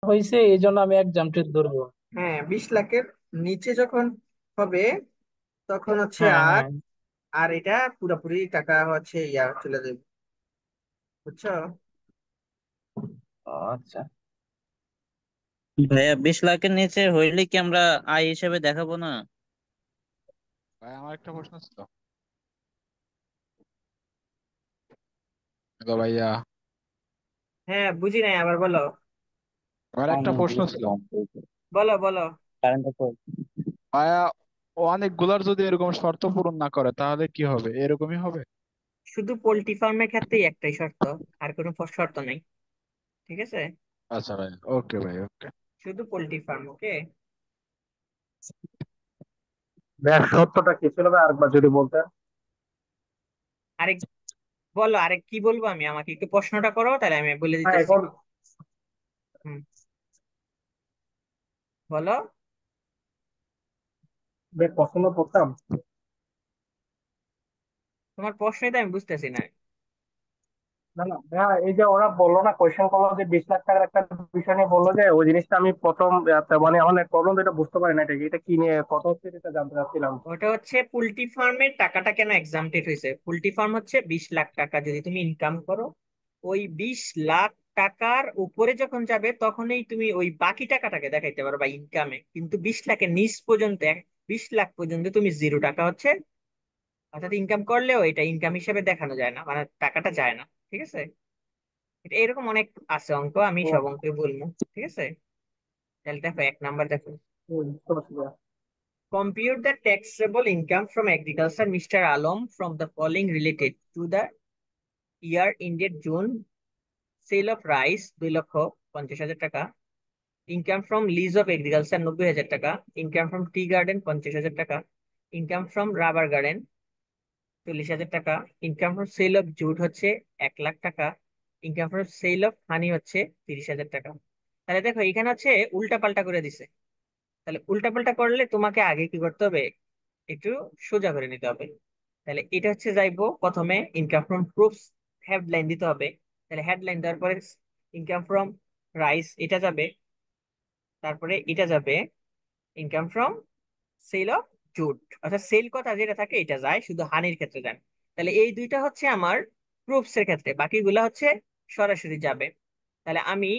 হয়েছে, এই জন্য আমি এক্সামটি ধরবো। হ্যাঁ, 20 লাখের নিচে যখন হবে তখন হচ্ছে হ্যাঁ আর হ্যাঁ। আর এটা পুরোপুরি টাকা হচ্ছে ইয়া চলে যাবে, বুঝছো? ও, আচ্ছা। ভাইয়া 20 লাখের নিচে হইলে কি আমরা আয় হিসেবে দেখাবো না? ভাই আমার একটা প্রশ্ন ছিল। হ্যালো ভাইয়া, হ্যাঁ, বুঝি নাই, আবার বলো। আমার একটা প্রশ্ন ছিল। বলো বলো। কারেন্ট ভাইয়া, ও অনেকগুলার যদি এরকম শর্ত পূরণ না করে তাহলে কি হবে? এরকমই হবে? শুধু পোল্ট্রি ফার্মের ক্ষেত্রেই একটাই শর্ত, আর কোনো শর্ত নাই, ঠিক আছে? আচ্ছা ভাই, ওকে ভাই, ওকে। শুধু পোল্ট্রি ফার্ম, ওকে। ব্যাস সত্যটা কি ছিল ভাই, আরেকবার যদি বলতেন। আরেক বলো, আরেক কি বলবো আমি? আমাকে একটু প্রশ্নটা করো, তাহলে আমি বলে হ্যাঁ, দিতেছি। এখন হুম, বলো। বেশ পছন্দ করতাম। তোমার প্রশ্নই তো আমি বুঝতেছি না। না না হ্যাঁ, এই যে ওরা বললো না, কোয়েশ্চেন করলো যে 20 লাখ টাকার একটা বিষয় নিয়ে বললো, যে ওই জিনিসটা আমি প্রথম মানে আমার প্রবলেম, এটা বুঝতে পারি না, এটা কি নিয়ে কথা হচ্ছে, এটা জানতে চাচ্ছিলাম। ওটা হচ্ছে পোল্ট্রি ফার্মের টাকাটা কেন এক্সামটেড হয়েছে। পোল্ট্রি ফার্ম হচ্ছে 20 লাখ টাকা যদি তুমি ইনকাম করো, ওই 20 লাখ টাকার উপরে যখন যাবে তখনই তুমি ওই বাকি টাকাটাকে দেখাইতে পারো বা ইনকামে, কিন্তু 20 লাখের নিচ পর্যন্ত 20 লাখ পর্যন্ত তুমি 0 টাকা হচ্ছে, অর্থাৎ ইনকাম করলেও এটা ইনকাম হিসেবে দেখানো যায় না, মানে টাকাটা যায় না, ঠিক আছে? এটা এরকম অনেক আছে অঙ্ক, আমি ও সব আচ্ছা। অঙ্কই বলবো, ঠিক আছে? তাহলে দেখো 1 নাম্বার দেখো। বুঝতে পারছি ভাইয়া। Compute the taxable income from agriculture, Mr. Alom, from the following related to the year ended June. Sale of rice 2,50,000 টাকা, income from lease of agriculture 90,000 টাকা, ইনকাম ফ্রম টি গার্ডেন 50,000 টাকা, ইনকাম ফ্রম রাবার গার্ডেন 40,000 টাকা, income from sale of jute হচ্ছে 1 লাখ টাকা, income from sale of honey হচ্ছে 30,000 টাকা। তাহলে দেখো এখানে হচ্ছে উল্টা পাল্টা করে দিছে। তাহলে উল্টা পাল্টা করলে তোমাকে আগে কি করতে হবে, একটু সোজা করে নিতে হবে। তাহলে এটা হচ্ছে যাইবো প্রথমে ইনকাম ফ্রম প্রুফস, হেডলাইন দিতে হবে। তাহলে হেডলাইন দেওয়ার পরে ইনকাম ফ্রম রাইস এটা যাবে, তারপরে এটা যাবে income from sale of jute, অর্থাৎ সেল কথা যেটা থাকে এটা যায়, শুধু হানির ক্ষেত্রে যায় না। তাহলে এই দুইটা হচ্ছে আমার প্রুফস এর ক্ষেত্রে, বাকিগুলা হচ্ছে সরাসরি যাবে। তাহলে আমি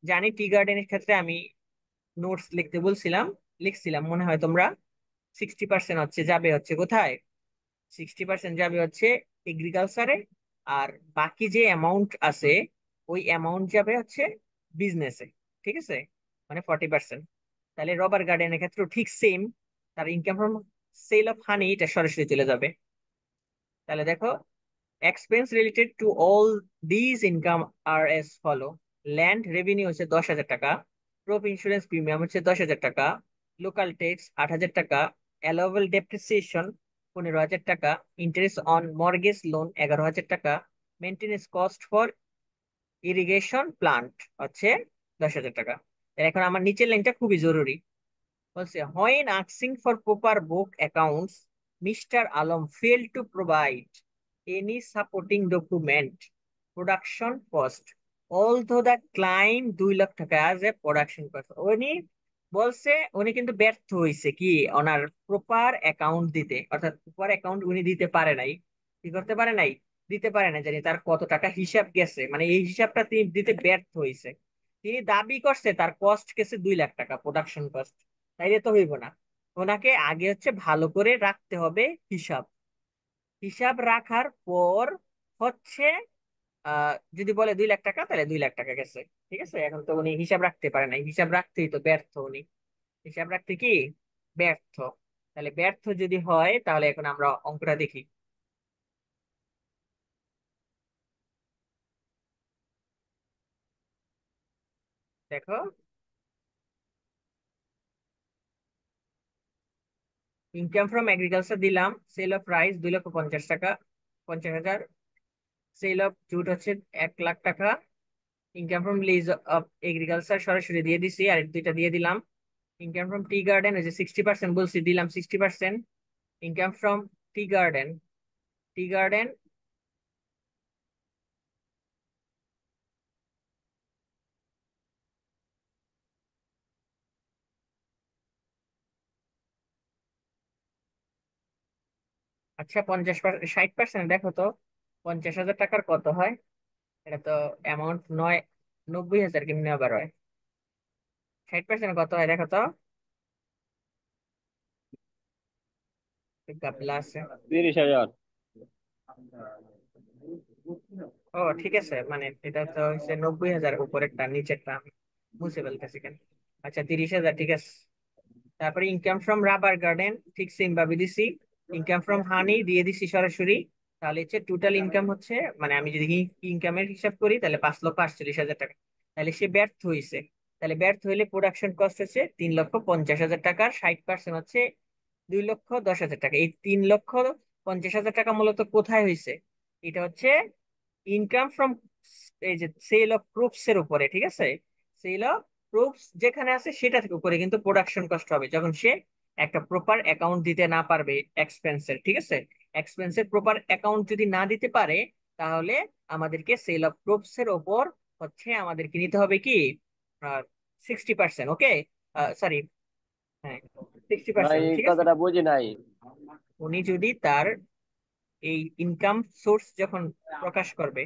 জানি টি গার্ডেনের ক্ষেত্রে আমি নোটস লিখতে বলছিলাম, লিখছিলাম মনে হয় তোমরা। 60% হচ্ছে যাবে হচ্ছে কোথায়, 60% যাবে হচ্ছে এগ্রিকালচারে, আর বাকি যে অ্যামাউন্ট আছে ওই অ্যামাউন্ট যাবে হচ্ছে বিজনেসে, ঠিক আছে? মানে 40%। তাহলে রবার গার্ডেনের ক্ষেত্রেও ঠিক সেম, তার income from sale of honey এটা সরাসরি চলে যাবে। তাহলে দেখো, expense related to all this income are as follow. Land revenue হচ্ছে 10,000 টাকা, ক্রপ ইন্স্যুরেন্স প্রিমিয়াম হচ্ছে 10,000 টাকা, লোকাল ট্যাক্স 8,000 টাকা, অ্যালাউয়েবল ডেপ্রিসিয়েশন 15,000 টাকা, ইন্টারেস্ট অন মর্গেজ লোন 11,000 টাকা, maintenance cost for irrigation plant হচ্ছে 10,000 টাকা। এখন আমার নিচের লাইনটা খুবই জরুরি, বলছে when asking for proper book accounts, Mr. Alam failed to provide any supporting document, production cost, although the claim 2 lakh টাকা as a production cost। উনি বলছে উনি কিন্তু ব্যর্থ হয়েছে কি ওনার প্রপার অ্যাকাউন্ট দিতে, অর্থাৎ প্রপার অ্যাকাউন্ট উনি দিতে পারে নাই। কি করতে পারে নাই? দিতে পারে নাই, জানি তার কত টাকা হিসাব গেছে, মানে এই হিসাবটা তিনি দিতে ব্যর্থ হয়েছে। তিনি দাবি করছে তার কস্ট গেছে 2 লাখ টাকা, প্রোডাকশন কস্ট। তাইলে তো হইব না, ওনাকে আগে হচ্ছে ভালো করে রাখতে হবে হিসাব। হিসাব রাখার পর হচ্ছে যদি বলে 2 লাখ টাকা, তাহলে 2 লাখ টাকা গেছে, ঠিক আছে? এখন তো উনি হিসাব রাখতে পারে নাই, হিসাব রাখতেই তো ব্যর্থ উনি, হিসাব রাখতে কি ব্যর্থ। তাহলে ব্যর্থ যদি হয় তাহলে এখন আমরা অঙ্কটা দেখি। দেখো, ইনকাম ফ্রম এগ্রিকালচার দিলাম, সেল অফ রাইস 2,50,000 টাকা, 50,000, সেল অফ জুট হচ্ছে 1 লাখ টাকা, income from lease of agriculture সরাসরি দিয়ে দিছি, আর দুইটা দিয়ে দিলাম। ইনকাম ফ্রম টি গার্ডেন ওই যে 60% বলছি, দিলাম 60%। Income from tea garden, tea garden আচ্ছা 50%, 60%, দেখো তো 50,000 টাকার কত হয়। এটা তো অ্যামাউন্ট নয়, 90,000 কেমনি আবার হয়? 60% কত হয় দেখো তো, গাবলা আছে। 30,000। ও ঠিক আছে, মানে এটা তো হচ্ছে 90,000, উপরেরটা নিচেরটা আমি মুছে ফেলতেছি কেন। আচ্ছা 30,000, ঠিক আছে। তারপরে ইনকাম ফ্রম রাবার গার্ডেন, ঠিক সেম ভাবে দিছি। ইনকাম ফ্রম হানি দিয়ে দিছি সরাসরি। তাহলে হচ্ছে টোটাল ইনকাম হচ্ছে, মানে আমি যদি ইনকামের হিসাব করি তাহলে 5,48,000 টাকা। তাহলে সে ব্যর্থ হয়েছে। তাহলে ব্যর্থ হইলে প্রোডাকশন কস্ট হচ্ছে 3,50,000 টাকার 60% হচ্ছে 2,10,000 টাকা। এই 3,50,000 টাকা মূলত কোথায় হয়েছে? এটা হচ্ছে ইনকাম ফ্রম, এই যে সেল অফ প্রুফস এর উপরে, ঠিক আছে। সেল অফ প্রুফস যেখানে আছে সেটা থেকে উপরে কিন্তু প্রোডাকশন কস্ট হবে যখন সে একটা প্রপার অ্যাকাউন্ট দিতে না পারবে এক্সপেন্সের, ঠিক আছে। এক্সপেন্সের প্রপার অ্যাকাউন্ট যদি না দিতে পারে, তাহলে আমাদেরকে সেল অফ প্রুফস এর ওপর হচ্ছে আমাদেরকে নিতে হবে কি 60%, ওকে, সরি, হ্যাঁ ভাই 60%, এই ঠিক আছে। কথাটা বুঝি নাই। উনি যদি তার এই ইনকাম সোর্স যখন প্রকাশ করবে,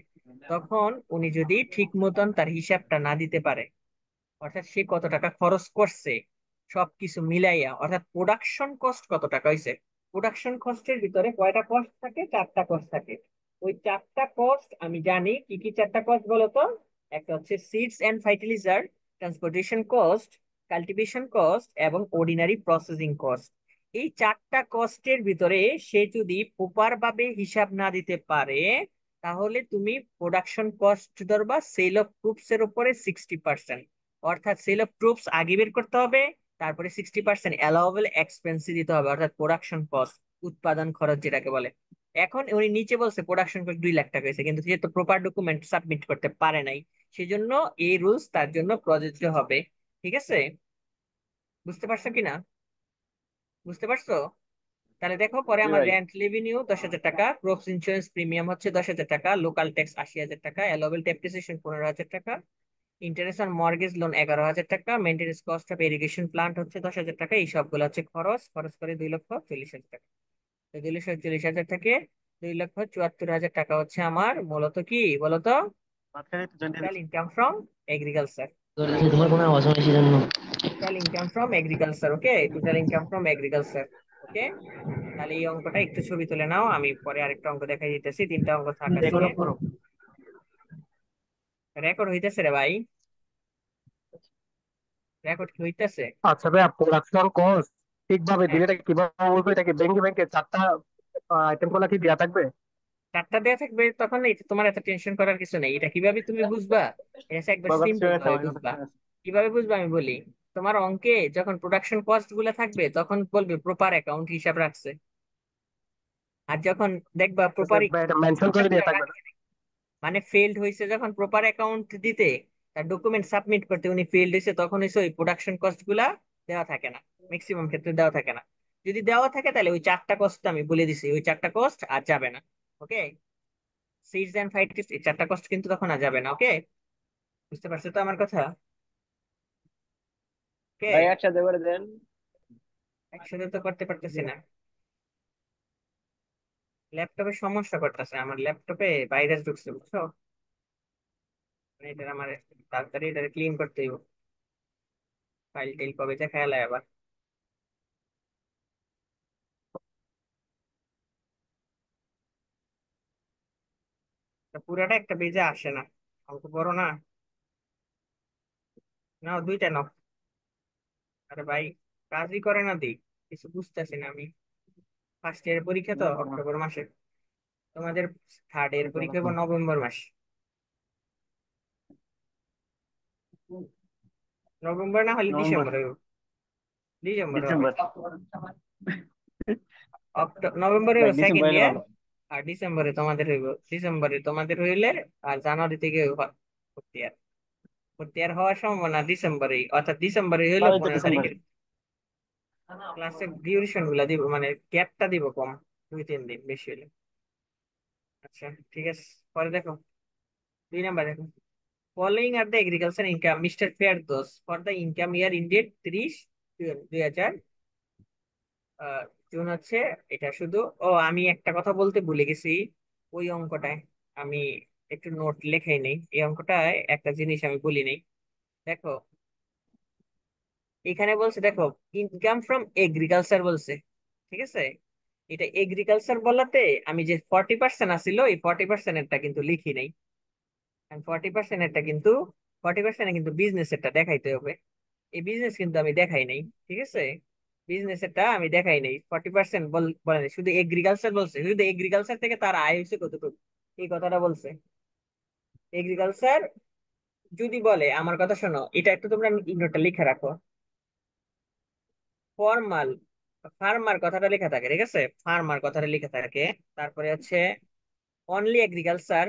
তখন উনি যদি ঠিক মতন তার হিসাবটা না দিতে পারে, অর্থাৎ সে কত টাকা খরচ করছে সবকিছু মিলাইয়া, অর্থাৎ প্রোডাকশন কস্ট কত টাকা হয়েছে। প্রোডাকশন কস্টের ভিতরে কয়টা কস্ট থাকে? চারটা কস্ট থাকে। ওই চারটা কস্ট আমি জানি কি কি চারটা কস্ট বলতো। একটা হচ্ছে seeds and fertilizer, transportation cost, cultivation cost এবং অর্ডিনারি প্রসেসিং কস্ট। এই চারটা কস্টের ভিতরে সে যদি প্রপার ভাবে হিসাব না দিতে পারে, তাহলে তুমি প্রোডাকশন কস্ট ধরবা সেল অফ প্রুফস এর উপরে 60%। অর্থাৎ সেল অফ প্রুফস আগে বের করতে হবে, তারপরে 60% অ্যালাওয়েবল এক্সপেন্স দিতে হবে, অর্থাৎ প্রোডাকশন কস্ট, উৎপাদন খরচ যেটাকে বলে। এখন উনি নিচে বলছে প্রোডাকশন কস্ট 2,00,000 টাকা হয়েছে, কিন্তু সে তো প্রপার ডকুমেন্ট সাবমিট করতে পারে নাই। সেজন্য এই রুলস তার জন্য প্রযোজ্য হবে। ঠিক আছে, বুঝতে পারছো কিনা? বুঝতে পারছো? তাহলে দেখো পরে জি আমার ভাই। রেন্ট রেভিনিউ 10,000 টাকা, ক্রপস ইন্স্যুরেন্স প্রিমিয়াম হচ্ছে 10,000 টাকা, লোকাল ট্যাক্স 80,000 টাকা, অ্যালাওয়েবল ডেপ্রিসিয়েশন 15,000 টাকা, ইন্টারেস্ট অন মর্গেজ লোন 11,000 টাকা, maintenance cost of irrigation plant হচ্ছে 10,000 টাকা। এই সবগুলো হচ্ছে খরচ, খরচ করে 2,40,000 টাকা। তো 2,40,000 থেকে 2,74,000 টাকা হচ্ছে আমার মূলত কি বলতো, টোটাল ইনকাম ফ্রম এগ্রিকালচার। তোমার কোনো আওয়াজ হয় সেজন্য। Total income from agriculture, okay, total income from agriculture, okay. তাহলে এই অঙ্কটা একটু ছবি তুলে নাও, আমি পরে আরেকটা অঙ্ক দেখাই দিতেছি, তিনটা অঙ্ক থাক আজকে। রেকর্ড হইতেছে রে ভাই, রেকর্ড কি হইতেছে? আচ্ছা ভাইয়া, প্রোডাকশন কস্ট ঠিকভাবে হ্যাঁ, দিলে এটা কিভাবে বলবো? এটা কি ব্যাংকে ব্যাংকে চারটা আইটেম গুলা কি দেওয়া থাকবে? চারটা দেয়া থাকবে, তখন এই যে তোমার এত টেনশন করার কিছু নেই। এটা কিভাবে তুমি বুঝবা? এটা হচ্ছে একবার সিম্পল ভাবে বুঝবা। কিভাবে বুঝবা আমি বলি। তোমার অঙ্কে যখন প্রোডাকশন কস্ট গুলা থাকবে, তখন বলবে প্রপার অ্যাকাউন্ট হিসাব রাখছে। আর যখন দেখবা প্রপার ভাই, এটা মেনশন হিসাব করে দিয়ে কিতাব থাকবে না? রাখে, মানে ফেল্ড হয়েছে যখন প্রপার অ্যাকাউন্ট দিতে, তার ডকুমেন্ট সাবমিট করতে উনি ফেল্ড হয়েছে, তখন হচ্ছে ওই প্রোডাকশন কস্ট গুলা দেওয়া থাকে না। ম্যাক্সিমাম ক্ষেত্রে দেওয়া থাকে না। যদি দেওয়া থাকে তাহলে ওই চারটা কস্ট আমি বলে দিছি, ওই চারটা কস্ট আর যাবে না। ওকে, সিডস এন্ড ফাইটিস এই চারটা কস্ট কিন্তু তখন আর যাবে না। ওকে, বুঝতে পারছো তো আমার কথা? ওকে, ভাই একসাথে করে দেন। একসাথে তো করতে পারতেছি না, ল্যাপটপে সমস্যা করতেছে, আমার ল্যাপটপে ভাইরাস ঢুকছে বুঝছো। মানে এটা আমার তাড়াতাড়ি এটা ক্লিন করতে হইব। ফাইল টেল কবে যে খেয়াল আবার। তা পুরাটা একটা পেজে আসে না, অল্প বড় না। নাও দুইটা নাও। আরে ভাই, কাজই করে না দিক, কিছু বুঝতেছি না আমি। ফার্স্ট ইয়ার পরীক্ষা তো অক্টোবর মাসে, তোমাদের থার্ড ইয়ার পরীক্ষা হবে নভেম্বর মাস। নভেম্বর না হলে ডিসেম্বর হইব, ডিসেম্বর হবে। নভেম্বরে হইব সেকেন্ড ডিসেম্বরে ইয়ার, ভালো। আর ডিসেম্বরে তোমাদের হইব, ডিসেম্বরে তোমাদের হইলে আর জানুয়ারি থেকে ফোর্থ ইয়ার। ফোর্থ ইয়ার হওয়ার সম্ভাবনা ডিসেম্বরেই, অর্থাৎ ডিসেম্বরে হইলো তাহলে তো 15 তারিখে। ডিসেম্বরে। ক্লাসের ডিউরেশন গুলা দিব, মানে গ্যাপটা দিব কম, 2-3 দিন বেশি হলে। আচ্ছা ঠিক আছে, পরে দেখো, 2 নাম্বার দেখো। Following are the agriculture income mister Ferdous for the income year ended 30 2000 June হচ্ছে এটা শুধু। ও, আমি একটা কথা বলতে ভুলে গেছি। ওই অঙ্কটায় আমি একটু নোট লেখাই নেই, এই অঙ্কটায় একটা জিনিস আমি বলি নেই। দেখো, এখানে বলছে, দেখো, ইনকাম ফ্রম এগ্রিকালচার বলছে, ঠিক আছে। এটা এগ্রিকালচার বলাতে আমি যে 40% আসিল, এই 40%-এরটা কিন্তু লিখি নাই। আমি 40%-এরটা কিন্তু, 40%-এ কিন্তু বিজনেস এরটা দেখাইতে হবে। এই বিজনেস কিন্তু আমি দেখাই নাই, ঠিক আছে। বিজনেস এরটা আমি দেখাই নাই, 40% বলে নাই, শুধু এগ্রিকালচার বলছে। শুধু এগ্রিকালচার থেকে তার আয় হয়েছে কতটুকু, এই কথাটা বলছে। এগ্রিকালচার যদি বলে, আমার কথা শোনো, এটা একটু তোমরা নোটটা লিখে রাখো। ফর্মাল, ফার্মার কথাটা লেখা থাকে, ঠিক আছে, ফার্মার কথাটা লেখা থাকে। তারপরে হচ্ছে only agriculture,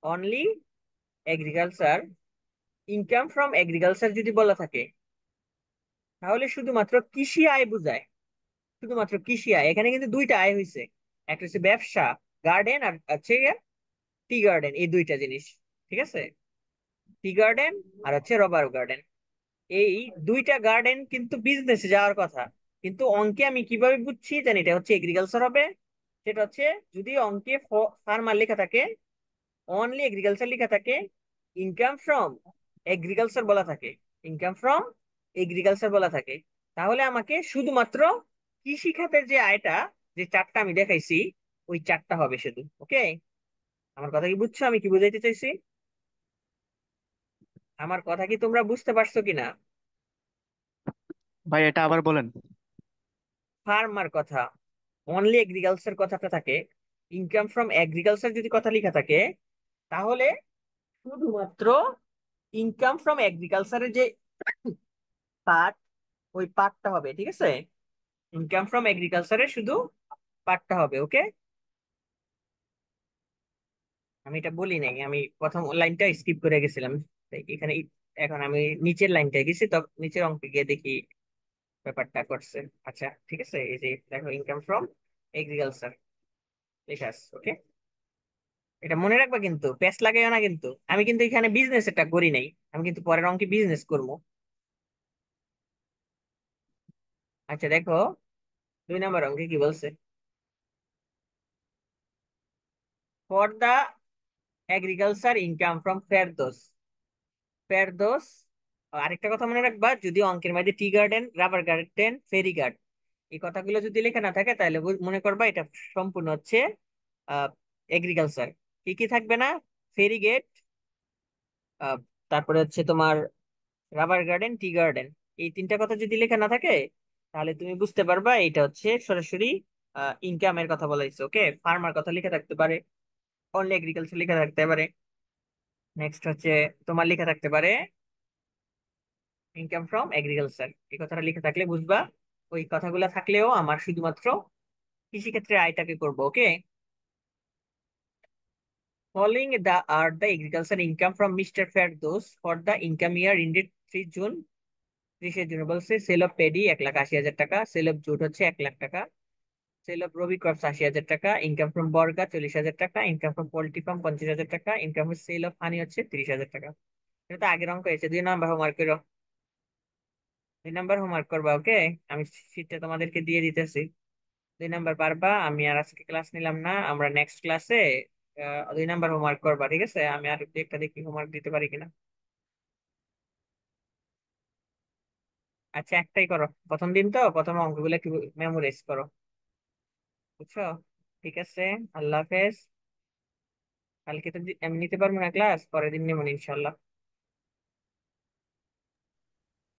only agriculture, income from agriculture যদি বলা থাকে, তাহলে শুধুমাত্র কৃষি আয় বুঝায়। শুধুমাত্র কৃষি আয়, এখানে কিন্তু দুইটা আয় হয়েছে। একটা হচ্ছে ব্যবসা, গার্ডেন, আর হচ্ছে টি গার্ডেন, এই দুইটা জিনিস, ঠিক আছে। টি গার্ডেন আর হচ্ছে রবার গার্ডেন, এই দুইটা গার্ডেন কিন্তু বিজনেসে যাওয়ার কথা। কিন্তু অঙ্কে আমি কিভাবে বুঝছি জানি এটা হচ্ছে এগ্রিকালচার হবে। সেটা হচ্ছে, যদি অঙ্কে ফার্মার লেখা থাকে, অনলি এগ্রিকালচার লেখা থাকে, ইনকাম ফ্রম এগ্রিকালচার বলা থাকে, ইনকাম ফ্রম এগ্রিকালচার বলা থাকে, তাহলে আমাকে শুধুমাত্র কৃষি খাতের যে আয়টা, যে চারটা আমি দেখাইছি, ওই চারটা হবে শুধু। ওকে, আমার কথা কি বুঝছো, আমি কি বুঝাইতে চাইছি? আমার কথা কি তোমরা বুঝতে পারছো কিনা? ভাই এটা আবার বলেন। ফার্মার কথা, অনলি এগ্রিকালচার কথাটা থাকে, ইনকাম ফ্রম এগ্রিকালচার যদি কথা লেখা থাকে, তাহলে শুধুমাত্র ইনকাম ফ্রম এগ্রিকালচারের যে পার্ট, ওই পার্টটা হবে, ঠিক আছে। ইনকাম ফ্রম এগ্রিকালচারের শুধু পার্টটা হবে। ওকে, আমি এটা বলি নাই, আমি প্রথম লাইনটা স্কিপ করে গেছিলাম, তাই এখানে এখন আমি নিচের লাইনটা গেছি, তো নিচের অঙ্কে গিয়ে দেখি ব্যাপারটা করছে। আচ্ছা, ঠিক আছে, এই যে দেখো, ইনকাম ফ্রম এগ্রিকালচার লেখা আছে। ওকে, এটা মনে রাখবা, কিন্তু প্যাচ লাগাইও না কিন্তু। আমি কিন্তু এখানে বিজনেস এটা করি নাই, আমি কিন্তু পরের অঙ্কে বিজনেস করবো। আচ্ছা দেখো, 2 নম্বর অঙ্কে কি বলছে, for the agriculture income from Ferdous. Ferdous, আরেকটা কথা মনে রাখবা, যদি অঙ্কের মধ্যে tea garden, rubber garden, ferry guard, এই কথাগুলো যদি লেখা না থাকে, তাহলে মনে করবা এটা সম্পূর্ণ হচ্ছে এগ্রিকালচার। কি কি থাকবে না, ফেরি গেট, তারপরে হচ্ছে তোমার রাবার গার্ডেন, টি গার্ডেন, এই তিনটা কথা যদি লেখা না থাকে, তাহলে তুমি বুঝতে পারবা এটা হচ্ছে সরাসরি ইনকামের কথা বলা হয়েছে। ওকে, ফার্মার কথা লেখা থাকতে পারে, অনলি এগ্রিকালচার লেখা থাকতে পারে, নেক্সট হচ্ছে তোমার লেখা থাকতে পারে ইনকাম ফ্রম এগ্রিকালচার, এই কথাটা লেখা থাকলে বুঝবা। ওই কথাগুলো থাকলেও আমার শুধুমাত্র কৃষিক্ষেত্রে আয়টাকে করবো। ওকে, following the are the agricultural income from Mr. Ferdos for the income year ended 3 June. 30 June বলছে সেল অফ পেডি 1,80,000 টাকা, সেল অফ জুট হচ্ছে 1 লাখ টাকা, সেল অফ রবি ক্রপস 80,000 টাকা, ইনকাম ফ্রম বর্গা 40,000 টাকা, ইনকাম ফ্রম পোল্ট্রি ফার্ম 50,000 টাকা, income from sale of honey হচ্ছে 30,000 টাকা। এটা তো আগের অঙ্ক হয়েছে। 2 নম্বর হোমওয়ার্ক করো, 2 নম্বর হোমওয়ার্ক করবা। ওকে, আমি শীটটা তোমাদেরকে দিয়ে দিতেছি। 2 নম্বর পারবা, আমি আর আজকে ক্লাস নিলাম না, আমরা নেক্সট ক্লাসে 2 নম্বর হোমওয়ার্ক করবা, ঠিক আছে। আমি আর একটা দেখি হোমওয়ার্ক দিতে পারি কিনা। আচ্ছা, একটাই করো, প্রথম দিন তো, প্রথম অঙ্কগুলো একটু মেমোরাইজ করো, বুঝছো? ঠিক আছে, আল্লাহ হাফেজ। কালকে তো আমি নিতে পারবো না ক্লাস, পরের দিন নেবো ইনশাল্লাহ।